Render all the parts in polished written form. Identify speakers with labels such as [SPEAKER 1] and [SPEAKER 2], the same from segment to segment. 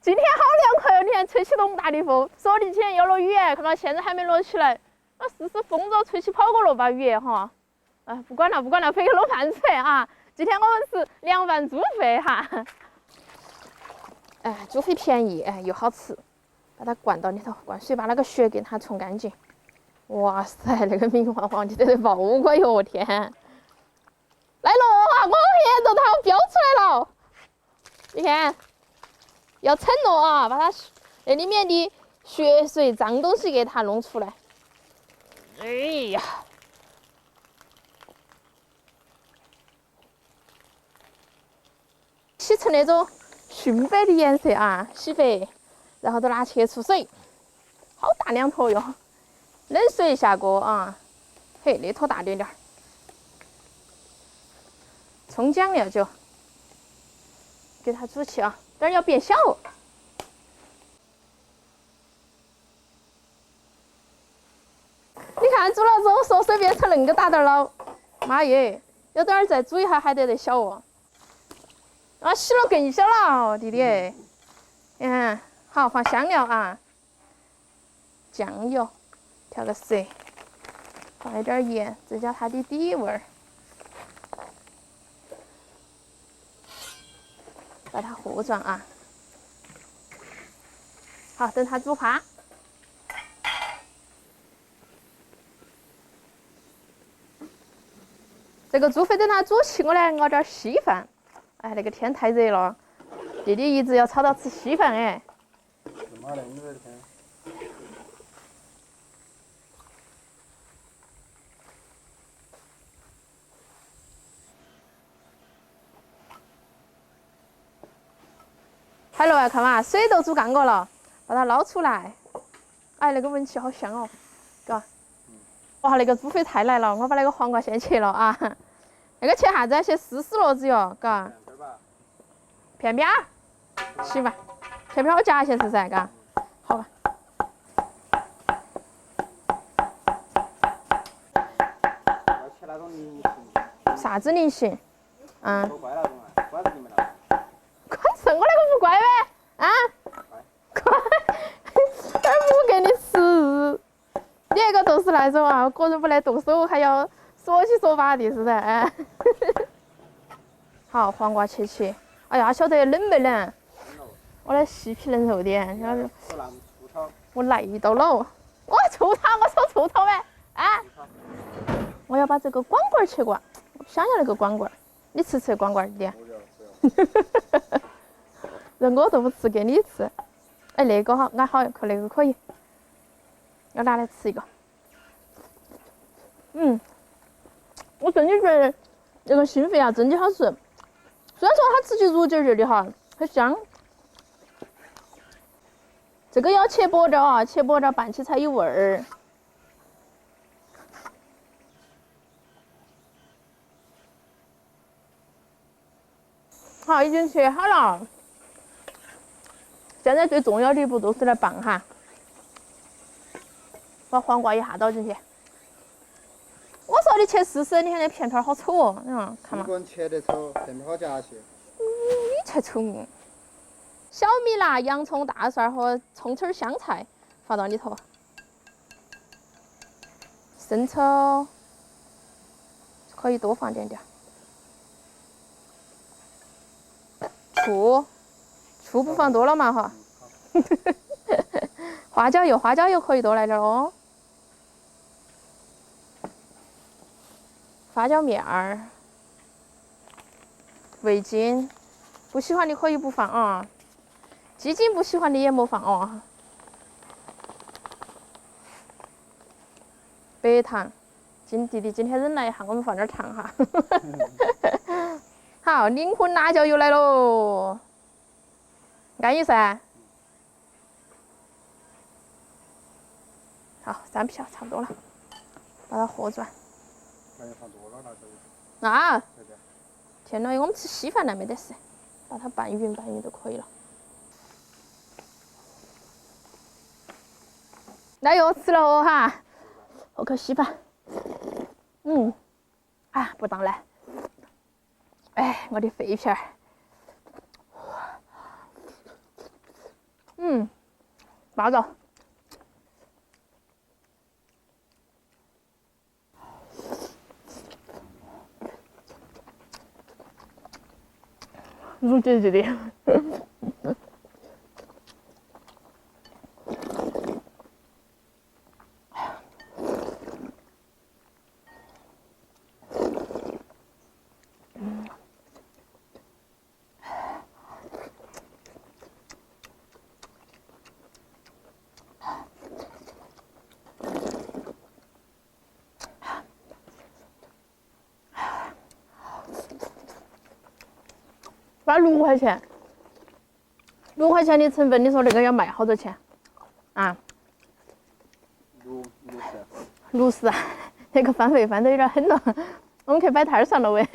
[SPEAKER 1] 今天好凉快哦！你看吹起那么大的风，说的今天要落雨，看到现在还没落起来。那试试风着吹起跑过落把雨哈。哎，不管了，回去弄饭吃啊！今天我们是凉拌猪肺哈。哎，猪肺便宜，哎又好吃，把它灌到里头，灌水把那个血给它冲干净。哇塞，那个明晃晃的都爆过哟！天，来了啊！我眼着它飙出来了，你看。要承诺啊，把它那里面的血水、脏东西给它弄出来。哎呀，洗成那种熏白的颜色啊，洗白，然后都拿去出水，好大两坨哟。冷水下锅啊，嘿，那坨大点点儿。葱姜料酒，给它煮起啊，但是要变小。你看煮了之后，缩水变成恁个大点了，妈耶！有点儿再煮一下还得小哦。啊，洗了更小了，弟弟。你看，好放香料啊，酱油，调个色，放一点盐，增加它的底味儿。把它和转啊。好，等它煮趴。这个猪肺等它煮起，我来熬点稀饭。哎，那个天太热了，弟弟一直要吵到吃稀饭哎。海螺啊，看嘛，水都煮干过了，把它捞出来。哎，那个闻起好香哦，嘎。哇，那个猪肺太来了，我把那个黄瓜先切了啊。那个切啥子？切丝丝萝子哟，嘎。片片儿，行吧。片片我夹些是噻，嘎。好吧。啥子菱形？嗯。乖是我那个不乖呗？啊？乖，还不给你吃。你那个都是那种啊，个人不来动手，还要说起说法的是噻。哎。好，黄瓜切切。哎呀，晓得冷没冷？我的细皮嫩肉的，我累到了。我醋汤，我说醋头呗。啊？我要把这个管管切过，我想要那个管管。你吃管管的？人我都不吃，给你吃。哎，那个好，俺好，那个可以，要拿来吃一个。我真的觉得那个心肺啊，真的好吃。虽然说它吃起入劲儿的哈，很香。这个要切薄点啊，切薄点拌起才有味儿。好，已经切好了。现在最重要的一步就是来拌哈，把黄瓜一下倒进去。我说的切丝丝，你看那片片好丑哦，你看嘛。
[SPEAKER 2] 尽管切得丑，片片好夹些。
[SPEAKER 1] 你才丑呢。小米辣、洋葱、大蒜和葱丝、香菜放到里头。生抽可以多放点点。醋不放多了嘛哈。花椒油可以多来点哦。发酵面儿、味精，不喜欢的可以不放啊。鸡精不喜欢的也莫放哦。白糖，弟弟今天忍耐一下，我们放点糖哈。好，灵魂辣椒油来喽，安逸噻。好，3瓢差不多了，把它和转。啊！天呐，我们吃稀饭那没得事，把它拌匀就可以了。来哟，吃了哦哈，喝口稀饭。啊，不当来。哎，我的肺片儿。拿着。入姐姐的。花6块钱，6块钱的成本，你说那个要卖好多钱？啊？60，那个翻倍翻得有点狠了。我们去摆摊上了喂。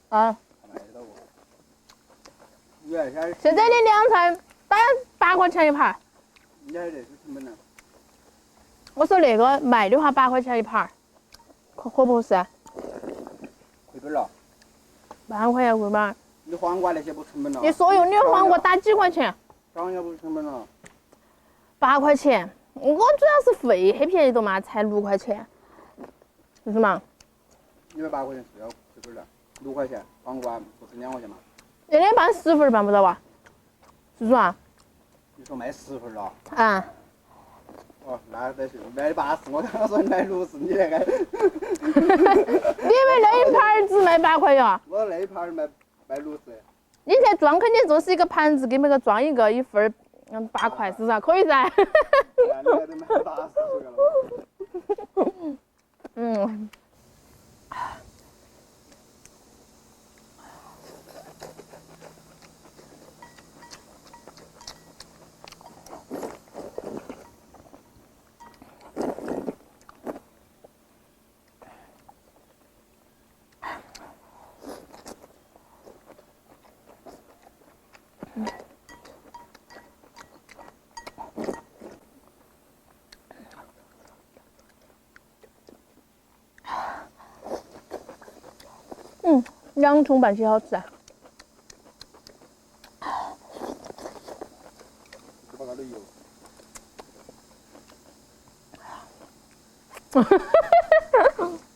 [SPEAKER 1] 啊。现在的凉菜打8块钱一盘。我说那个卖的话8块钱一盘，合不合适？
[SPEAKER 2] 回本了。
[SPEAKER 1] 8块钱回本。
[SPEAKER 2] 你黄瓜那些不成本了？
[SPEAKER 1] 你所有你黄瓜打几块钱？
[SPEAKER 2] 涨也不成本了。
[SPEAKER 1] 8块钱，我主要是费很便宜的嘛，才6块钱，是嘛？
[SPEAKER 2] 因为8块钱是要回本的，6块钱黄瓜不是2块钱嘛？
[SPEAKER 1] 那天办10份办不到吧？叔叔啊？
[SPEAKER 2] 你说卖10份了？
[SPEAKER 1] 啊。
[SPEAKER 2] 哦，那得是卖80，我刚刚说你卖60，你那个。
[SPEAKER 1] 你们那一盘只卖8块呀？
[SPEAKER 2] 我那一盘卖60。
[SPEAKER 1] 你现在装肯定就是一个盘子，给那个装一个1份，8块，是不是？可以噻。
[SPEAKER 2] 那都卖80了。
[SPEAKER 1] 嗯。2重半些好吃啊！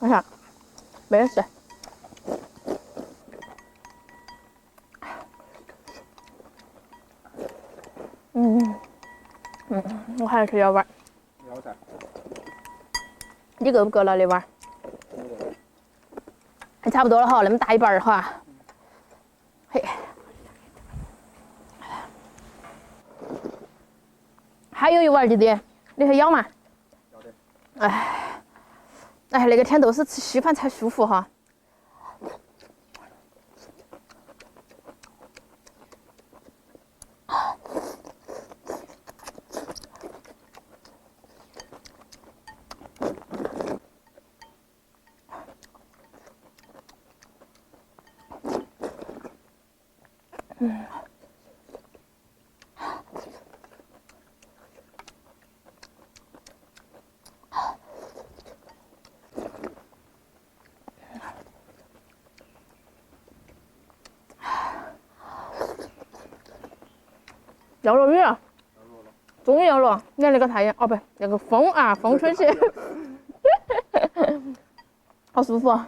[SPEAKER 1] 哎呀，没事。我还是要碗。
[SPEAKER 2] 要噻。
[SPEAKER 1] 你够不够了那碗？还差不多了哈，那么大一半儿哈。嘿，还有一碗弟弟，你还要吗？
[SPEAKER 2] 要的。
[SPEAKER 1] 哎，那个天都是吃稀饭才舒服哈。要落雨了，终于要落。你看那个太阳，哦不，那个风啊，风吹起，好舒服。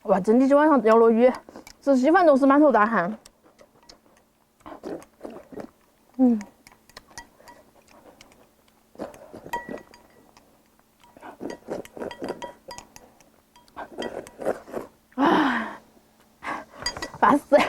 [SPEAKER 1] 哇，真的今晚上要落雨，吃稀饭都是满头大汗。巴适。